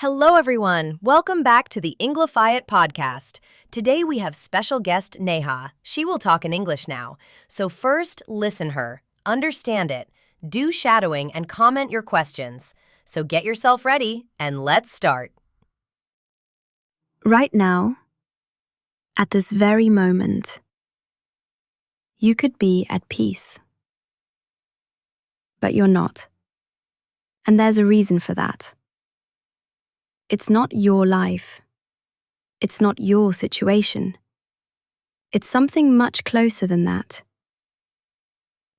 Hello, everyone. Welcome back to the Englify podcast. Today we have special guest Neha. She will talk in English now. So first, listen her, understand it, do shadowing, and comment your questions. So get yourself ready, and let's start. Right now, at this very moment, you could be at peace. But you're not. And there's a reason for that. It's not your life. It's not your situation. It's something much closer than that.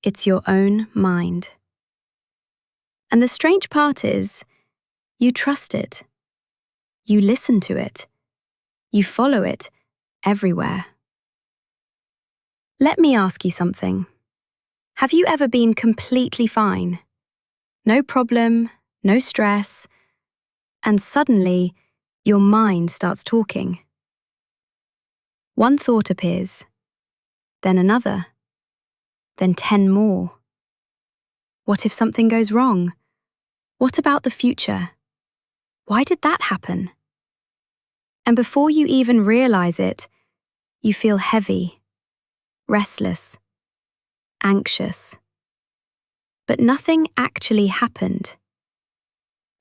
It's your own mind. And the strange part is, you trust it. You listen to it. You follow it everywhere. Let me ask you something. Have you ever been completely fine? No problem, no stress, and suddenly your mind starts talking. One thought appears, then another, then 10 more. What if something goes wrong? What about the future? Why did that happen? And before you even realize it, you feel heavy, restless, anxious. But nothing actually happened.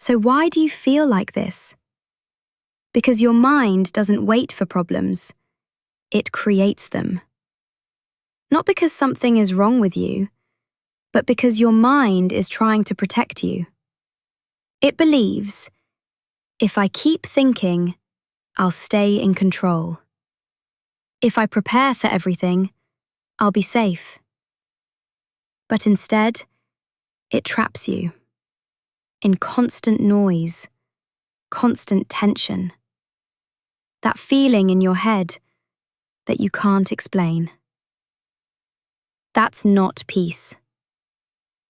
So why do you feel like this? Because your mind doesn't wait for problems. It creates them. Not because something is wrong with you, but because your mind is trying to protect you. It believes, if I keep thinking, I'll stay in control. If I prepare for everything, I'll be safe. But instead, it traps you in constant noise, constant tension. That feeling in your head that you can't explain. That's not peace.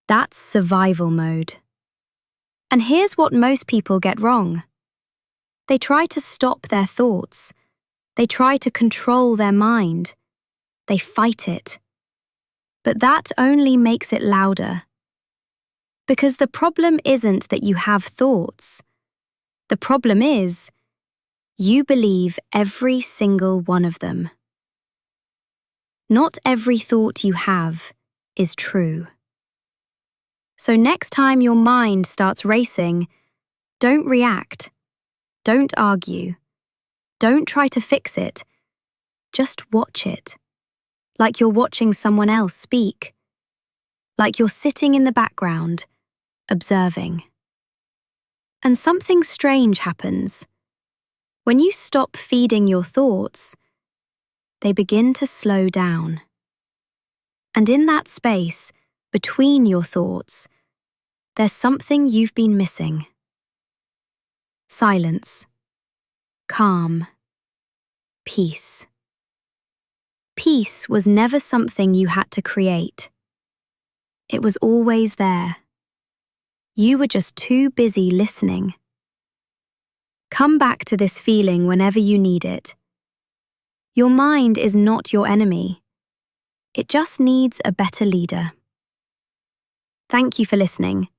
That's survival mode. And here's what most people get wrong. They try to stop their thoughts. They try to control their mind. They fight it. But that only makes it louder. Because the problem isn't that you have thoughts. The problem is, you believe every single one of them. Not every thought you have is true. So next time your mind starts racing, don't react. Don't argue. Don't try to fix it. Just watch it. Like you're watching someone else speak. Like you're sitting in the background, observing. And something strange happens. When you stop feeding your thoughts, they begin to slow down. And in that space, between your thoughts, there's something you've been missing. Silence. Calm. Peace. Peace was never something you had to create. It was always there. You were just too busy listening. Come back to this feeling whenever you need it. Your mind is not your enemy. It just needs a better leader. Thank you for listening.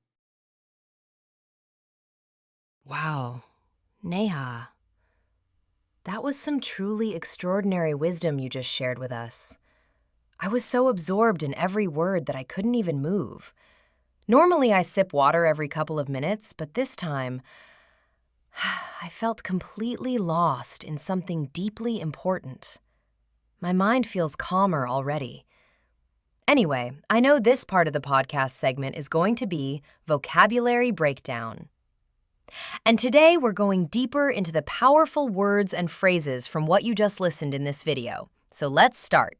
Wow, Neha. That was some truly extraordinary wisdom you just shared with us. I was so absorbed in every word that I couldn't even move. Normally I sip water every couple of minutes, but this time, I felt completely lost in something deeply important. My mind feels calmer already. Anyway, I know this part of the podcast segment is going to be vocabulary breakdown. And today we're going deeper into the powerful words and phrases from what you just listened in this video. So let's start.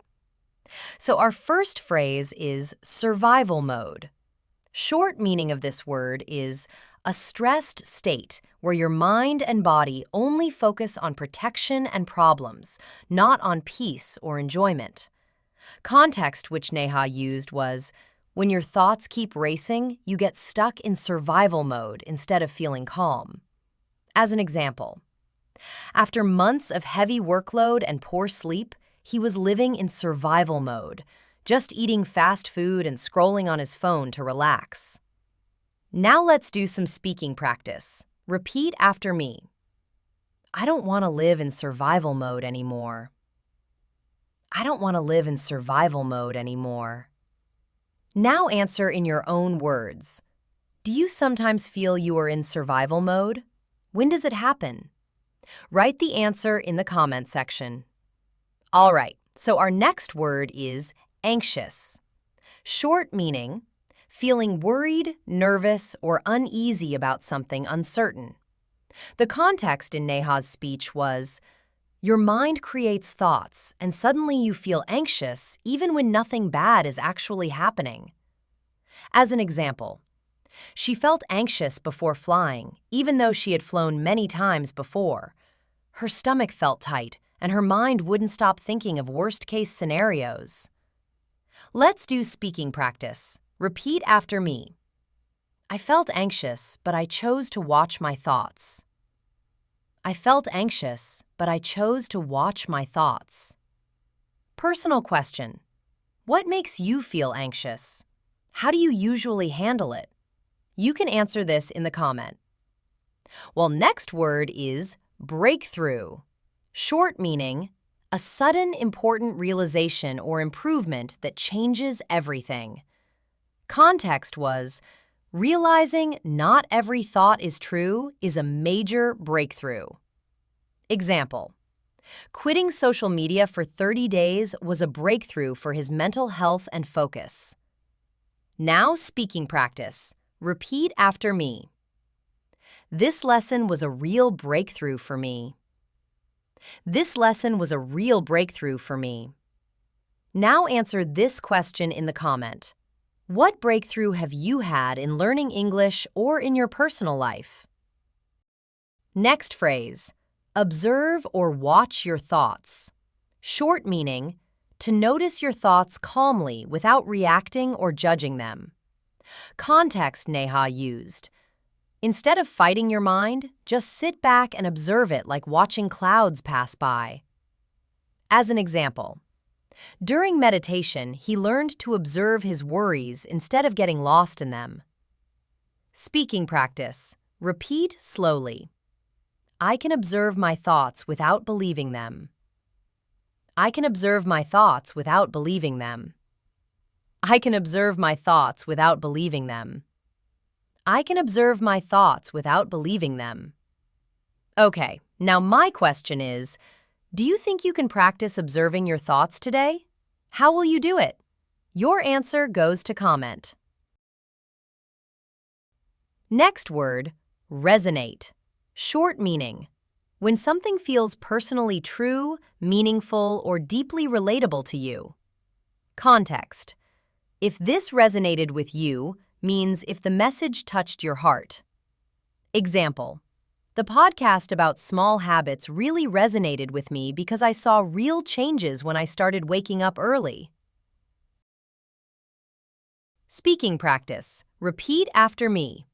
So our first phrase is survival mode. Short meaning of this word is a stressed state where your mind and body only focus on protection and problems, not on peace or enjoyment. Context which Neha used was, when your thoughts keep racing, you get stuck in survival mode instead of feeling calm. As an example, after months of heavy workload and poor sleep, he was living in survival mode, just eating fast food and scrolling on his phone to relax. Now let's do some speaking practice. Repeat after me. I don't want to live in survival mode anymore. I don't want to live in survival mode anymore. Now answer in your own words. Do you sometimes feel you are in survival mode? When does it happen? Write the answer in the comment section. All right, so our next word is anxious. Short meaning, feeling worried, nervous, or uneasy about something uncertain. The context in Neha's speech was, your mind creates thoughts, and suddenly you feel anxious even when nothing bad is actually happening. As an example, she felt anxious before flying, even though she had flown many times before. Her stomach felt tight, and her mind wouldn't stop thinking of worst-case scenarios. Let's do speaking practice. Repeat after me. I felt anxious, but I chose to watch my thoughts. I felt anxious, but I chose to watch my thoughts. Personal question. What makes you feel anxious? How do you usually handle it? You can answer this in the comment. Well, next word is breakthrough. Short meaning, a sudden important realization or improvement that changes everything. Context was, realizing not every thought is true is a major breakthrough. Example, quitting social media for 30 days was a breakthrough for his mental health and focus. Now speaking practice. Repeat after me. This lesson was a real breakthrough for me. This lesson was a real breakthrough for me. Now answer this question in the comment. What breakthrough have you had in learning English or in your personal life? Next phrase, observe or watch your thoughts. Short meaning, to notice your thoughts calmly without reacting or judging them. Context Neha used. Instead of fighting your mind, just sit back and observe it like watching clouds pass by. As an example, during meditation, he learned to observe his worries instead of getting lost in them. Speaking practice. Repeat slowly. I can observe my thoughts without believing them. I can observe my thoughts without believing them. I can observe my thoughts without believing them. I can observe my thoughts without believing them. Okay, now my question is, do you think you can practice observing your thoughts today? How will you do it? Your answer goes to comment. Next word, resonate. Short meaning, when something feels personally true, meaningful, or deeply relatable to you. Context. If this resonated with you means if the message touched your heart. Example, the podcast about small habits really resonated with me because I saw real changes when I started waking up early. Speaking practice. Repeat after me.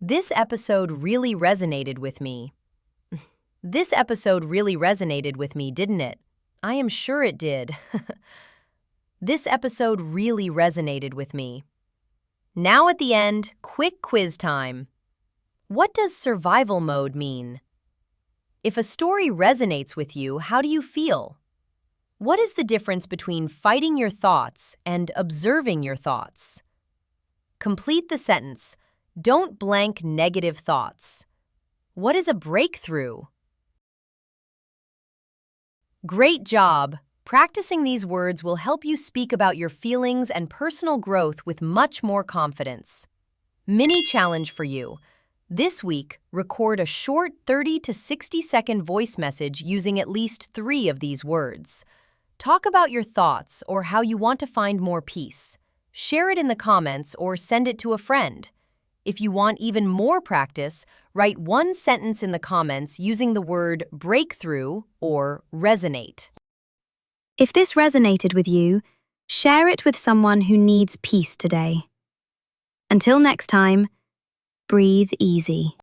This episode really resonated with me. This episode really resonated with me, didn't it? I am sure it did. This episode really resonated with me. Now at the end, quick quiz time. What does survival mode mean? If a story resonates with you, how do you feel? What is the difference between fighting your thoughts and observing your thoughts? Complete the sentence. Don't blank negative thoughts. What is a breakthrough? Great job! Practicing these words will help you speak about your feelings and personal growth with much more confidence. Mini challenge for you. This week, record a short 30 to 60-second voice message using at least 3 of these words. Talk about your thoughts or how you want to find more peace. Share it in the comments or send it to a friend. If you want even more practice, write one sentence in the comments using the word breakthrough or resonate. If this resonated with you, share it with someone who needs peace today. Until next time, breathe easy.